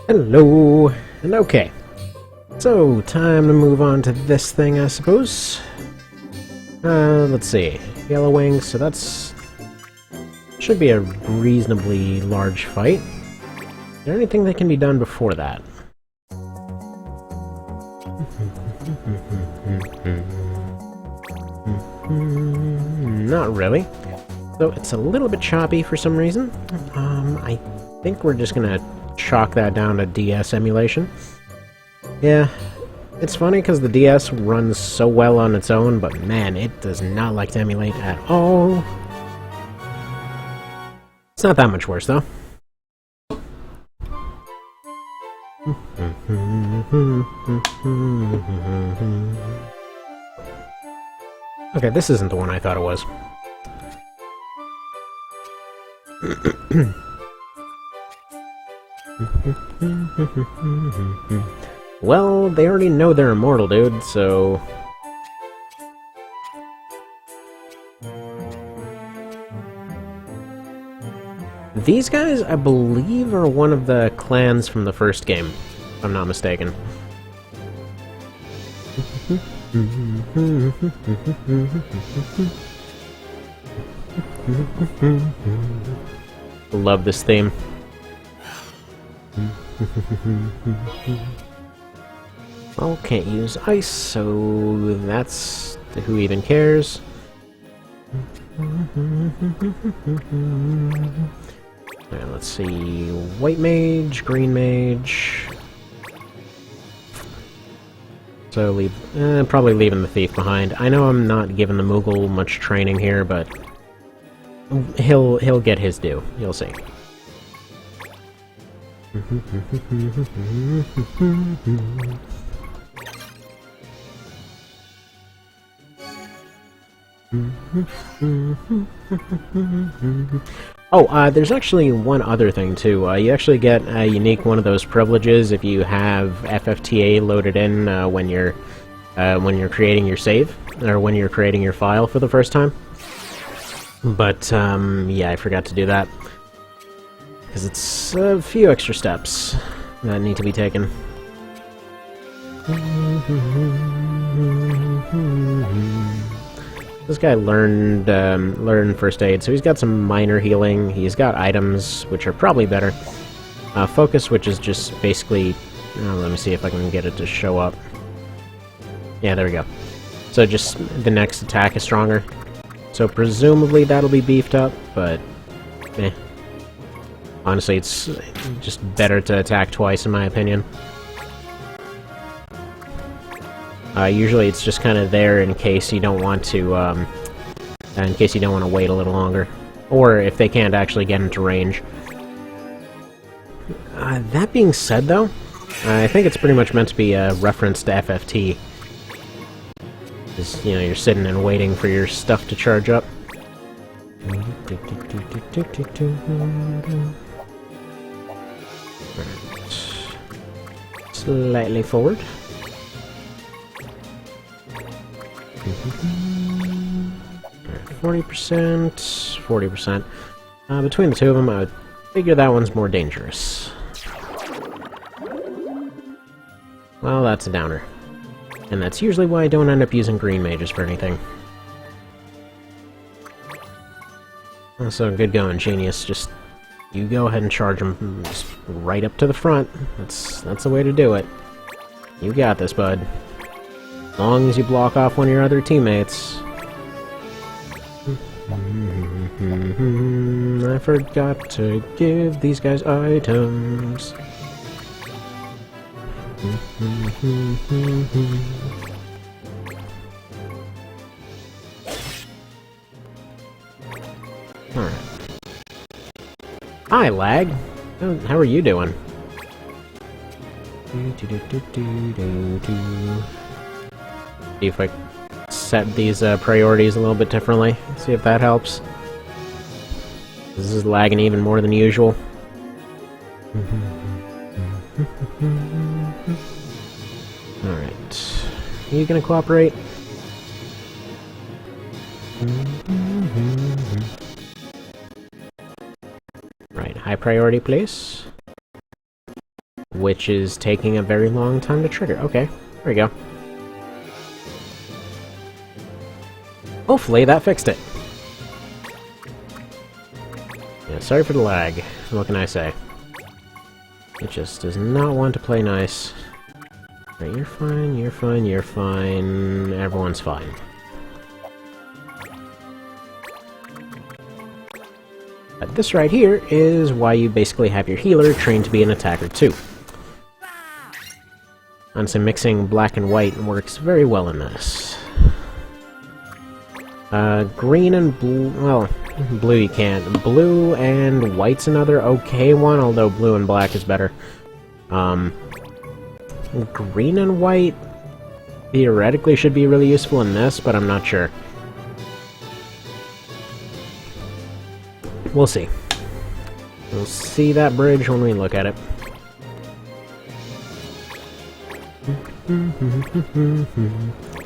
Hello, and okay. So, time to move on to this thing, I suppose. Let's see. Yellow wings, so that's... should be a reasonably large fight. Is there anything that can be done before that? Not really. So it's a little bit choppy for some reason. I think we're just gonna chalk that down to DS emulation. Yeah, it's funny because the DS runs so well on its own, but man, it does not like to emulate at all. It's not that much worse, though. Okay, this isn't the one I thought it was. Well, they already know they're immortal, dude, so... These guys, I believe, are one of the clans from the first game, if I'm not mistaken. Love this theme. Well, can't use ice, so that's... who even cares? Alright, let's see... white mage, green mage... So probably leaving the thief behind. I know I'm not giving the Moogle much training here, but... he'll get his due. You'll see. Oh, there's actually one other thing too. You actually get a unique one of those privileges if you have FFTA loaded in when you're creating your save, or when you're creating your file for the first time. But yeah, I forgot to do that because it's a few extra steps that need to be taken. This guy learned first aid, so he's got some minor healing. He's got items, which are probably better. Focus, which is just basically... let me see if I can get it to show up. Yeah, there we go. So just the next attack is stronger. So presumably that'll be beefed up, but... eh. Honestly, it's just better to attack twice, in my opinion. Usually it's just kind of there in case you don't want to, wait a little longer. Or if they can't actually get into range. That being said, though, I think it's pretty much meant to be a reference to FFT. Because, you know, you're sitting and waiting for your stuff to charge up. Right. Slightly forward. 40%, 40%. Between the two of them, I would figure that one's more dangerous. Well, that's a downer. And that's usually why I don't end up using green mages for anything. So, good going, Genius. Just, you go ahead and charge them just right up to the front. That's the way to do it. You got this, bud. As long as you block off one of your other teammates. I forgot to give these guys items. Alright. Hi, lag. How are you doing? See if I set these priorities a little bit differently. See if that helps. This is lagging even more than usual. Alright. Are you gonna cooperate? Right, high priority, please. which is taking a very long time to trigger. Okay, there we go. Hopefully that fixed it. Yeah, sorry for the lag. What can I say? It just does not want to play nice. Right, you're fine, you're fine, you're fine. Everyone's fine. But this right here is why you basically have your healer trained to be an attacker too. Honestly, mixing black and white works very well in this. Green and blue, well, blue you can't. Blue and white's another okay one, although blue and black is better. Green and white theoretically should be really useful in this, but I'm not sure. We'll see. We'll see that bridge when we look at it.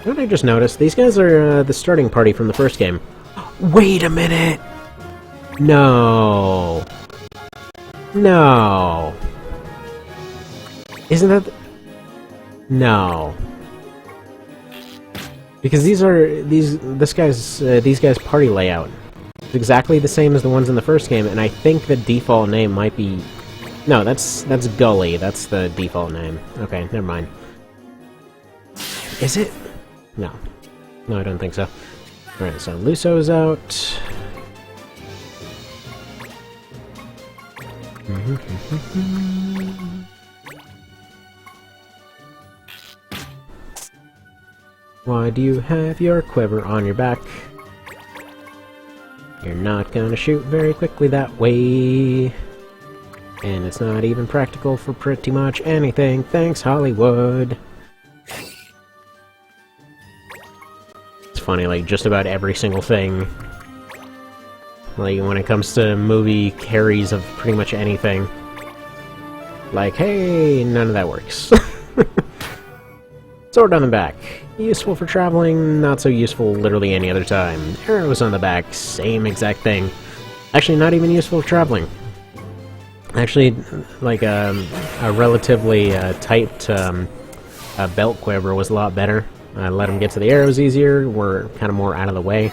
What I just noticed? These guys are the starting party from the first game. Wait a minute! No! No! Isn't that... No. Because these guy's party layout is exactly the same as the ones in the first game, and I think the default name might be... No, that's Gully. That's the default name. Okay, never mind. Is it? No. No, I don't think so. Alright, so Luso's out. Why do you have your quiver on your back? You're not gonna shoot very quickly that way. And it's not even practical for pretty much anything. Thanks, Hollywood. It's funny, like, just about every single thing. Like, when it comes to movie carries of pretty much anything. Like, hey, none of that works. Sword on the back. Useful for traveling, not so useful literally any other time. Arrows on the back, same exact thing. Actually, not even useful for traveling. Actually, like, a relatively tight belt quiver was a lot better. Let them get to the arrows easier, were kind of more out of the way.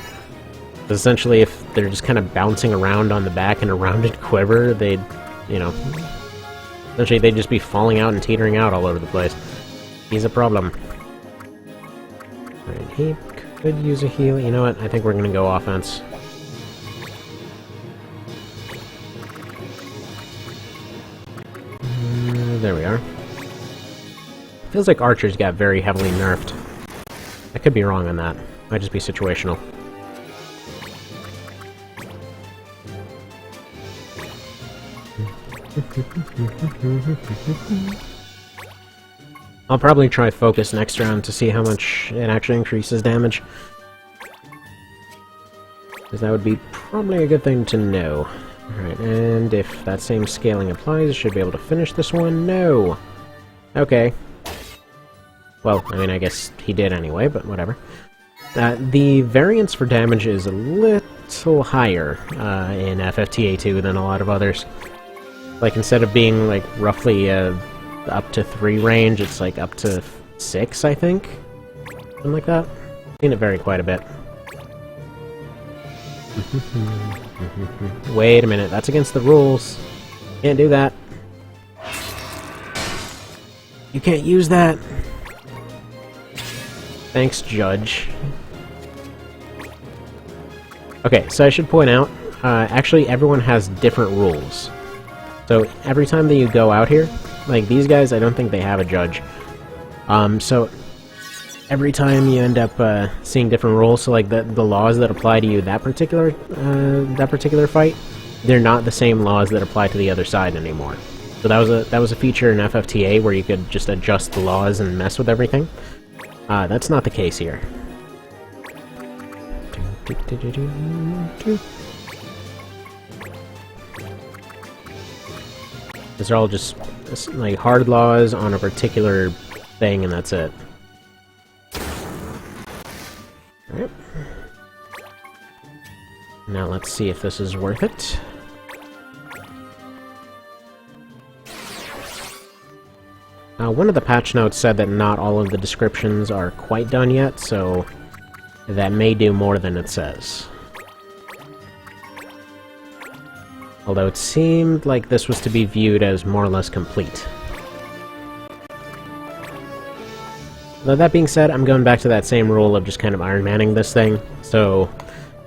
But essentially, if they're just kind of bouncing around on the back in a rounded quiver, they'd, you know... Essentially, they'd just be falling out and teetering out all over the place. He's a problem. Alright, he could use a heal. You know what? I think we're gonna go offense. There we are. Feels like archers got very heavily nerfed. I could be wrong on that. Might just be situational. I'll probably try focus next round to see how much it actually increases damage. Because that would be probably a good thing to know. Alright, and if that same scaling applies, I should be able to finish this one. No! Okay. Well, I mean, I guess he did anyway, but whatever. The variance for damage is a little higher in FFTA2 than a lot of others. Like, instead of being, like, roughly up to 3 range, it's, like, up to 6, I think? Something like that. I've seen it vary quite a bit. Wait a minute, that's against the rules. Can't do that. You can't use that. Thanks, Judge. Okay, so I should point out, actually everyone has different rules. So every time that you go out here, like these guys, I don't think they have a judge. So every time you end up seeing different rules, so like the laws that apply to you that particular fight, they're not the same laws that apply to the other side anymore. So that was a feature in FFTA where you could just adjust the laws and mess with everything. That's not the case here. These are all just like hard laws on a particular thing, and that's it. Alright. Now let's see if this is worth it. One of the patch notes said that not all of the descriptions are quite done yet, so that may do more than it says. Although it seemed like this was to be viewed as more or less complete. Though that being said, I'm going back to that same rule of just kind of Ironmanning this thing, so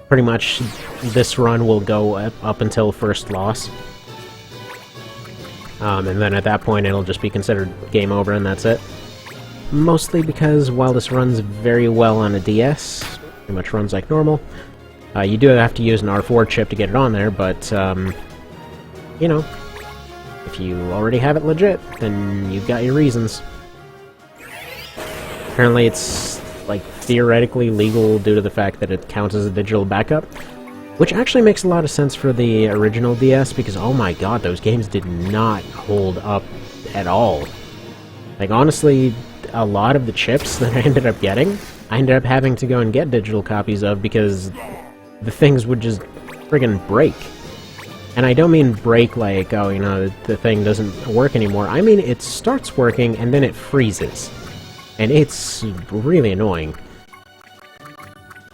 pretty much this run will go up until first loss. And then at that point it'll just be considered game over and that's it. Mostly because while this runs very well on a DS, pretty much runs like normal, you do have to use an R4 chip to get it on there, but, you know, if you already have it legit, then you've got your reasons. Apparently it's, like, theoretically legal due to the fact that it counts as a digital backup, which actually makes a lot of sense for the original DS, because oh my god, those games did not hold up at all. Like, honestly, a lot of the chips that I ended up getting, I ended up having to go and get digital copies of because the things would just friggin' break. And I don't mean break like, oh, you know, the thing doesn't work anymore. I mean, it starts working and then it freezes. And it's really annoying.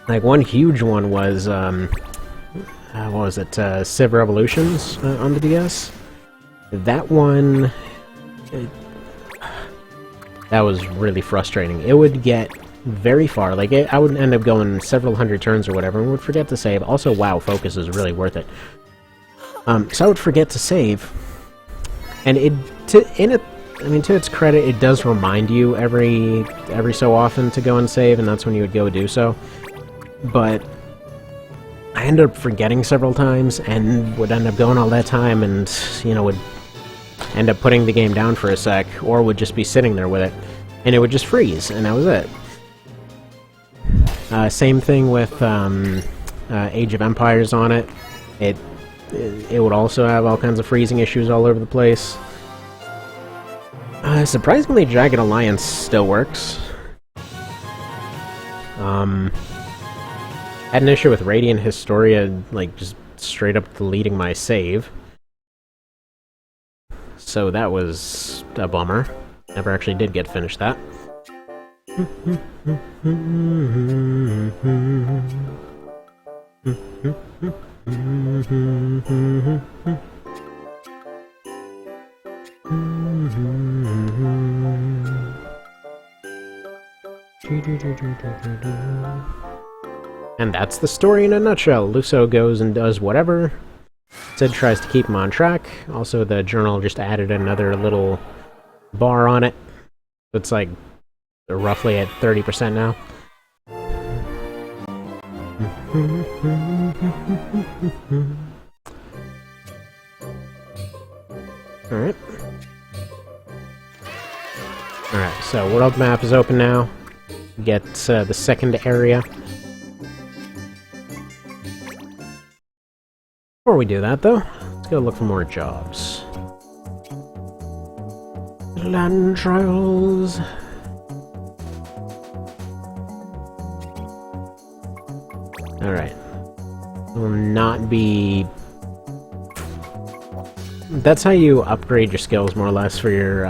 Like, one huge one was, what was it, Civ Revolutions on the DS? That one... that was really frustrating. It would get very far, like, I would end up going several hundred turns or whatever, and would forget to save. Also, WoW Focus is really worth it. So I would forget to save, and to its credit, it does remind you every so often to go and save, and that's when you would go do so. But I ended up forgetting several times, and would end up going all that time, and, you know, would end up putting the game down for a sec, or would just be sitting there with it, and it would just freeze, and that was it. Same thing with Age of Empires on it. It would also have all kinds of freezing issues all over the place. Surprisingly, Jagged Alliance still works. Had an issue with Radiant Historia, like, just straight up deleting my save. So that was a bummer. Never actually did get to finish that. And that's the story in a nutshell. Luso goes and does whatever. Sid tries to keep him on track. Also, the journal just added another little bar on it. It's like roughly at 30% now. Alright. Alright, so world map is open now. Get the second area. Before we do that, though, let's go look for more jobs. Land trials. Alright. Will not be... That's how you upgrade your skills, more or less, for your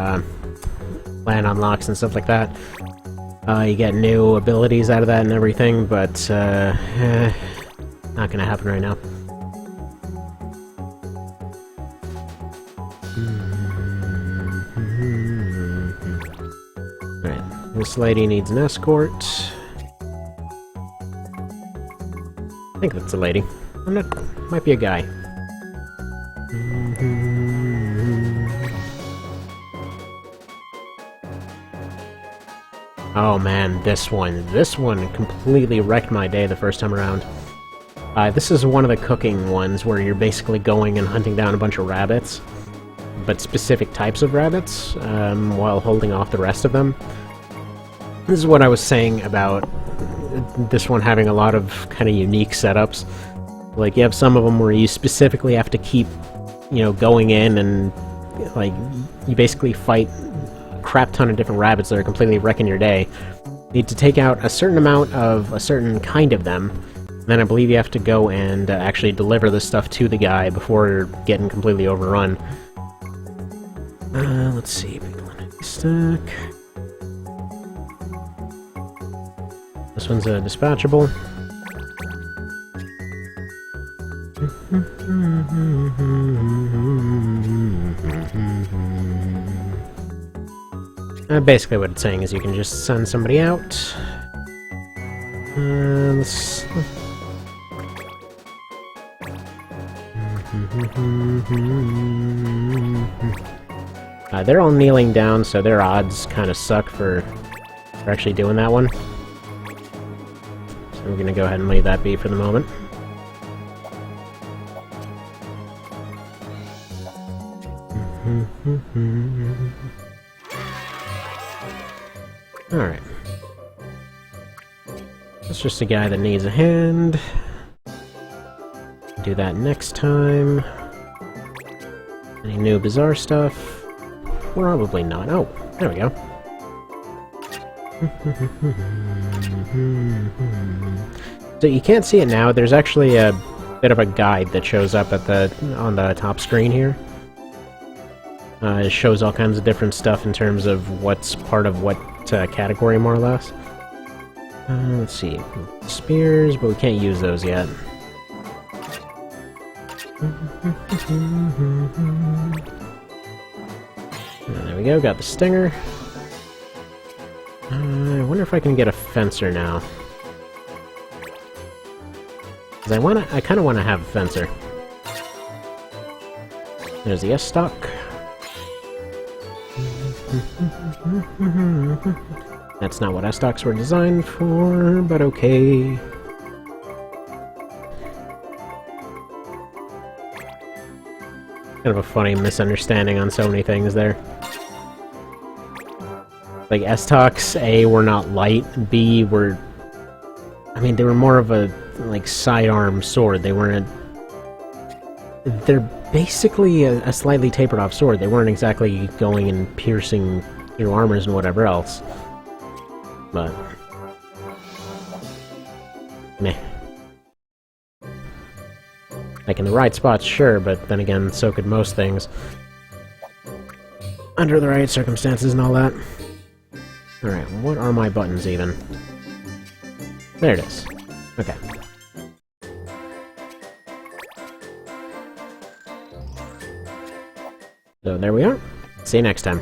land unlocks and stuff like that. You get new abilities out of that and everything, but not gonna happen right now. Alright, this lady needs an escort. I think that's a lady. I'm not... might be a guy. Oh man, this one completely wrecked my day the first time around. This is one of the cooking ones where you're basically going and hunting down a bunch of rabbits, but specific types of rabbits, while holding off the rest of them. This is what I was saying about this one having a lot of kind of unique setups. Like, you have some of them where you specifically have to keep, you know, going in and, like, you basically fight a crap ton of different rabbits that are completely wrecking your day. You need to take out a certain amount of a certain kind of them, then I believe you have to go and actually deliver this stuff to the guy before getting completely overrun. Let's see. Stack. This one's a dispatchable. Basically what it's saying is you can just send somebody out. They're all kneeling down, so their odds kind of suck for actually doing that one. So we're gonna go ahead and leave that be for the moment. Alright. That's just a guy that needs a hand. Do that next time. Any new bizarre stuff? Probably not. Oh, there we go. So you can't see it now. There's actually a bit of a guide that shows up at on the top screen here. It shows all kinds of different stuff in terms of what's part of what category, more or less. Let's see. Spears, but we can't use those yet. There we go, got the stinger. I wonder if I can get a fencer now. Because I kind of want to have a fencer. There's the S-stock. That's not what S-stocks were designed for, but okay. Kind of a funny misunderstanding on so many things there. Like, S-stocks, A, were not light, B, were... I mean, they were more of a, like, sidearm sword. They weren't a... They're basically a slightly tapered off sword. They weren't exactly going and piercing through armors and whatever else. But... meh. Like, in the right spots, sure, but then again, so could most things. Under the right circumstances and all that. Alright, what are my buttons even? There it is. Okay. So there we are. See you next time.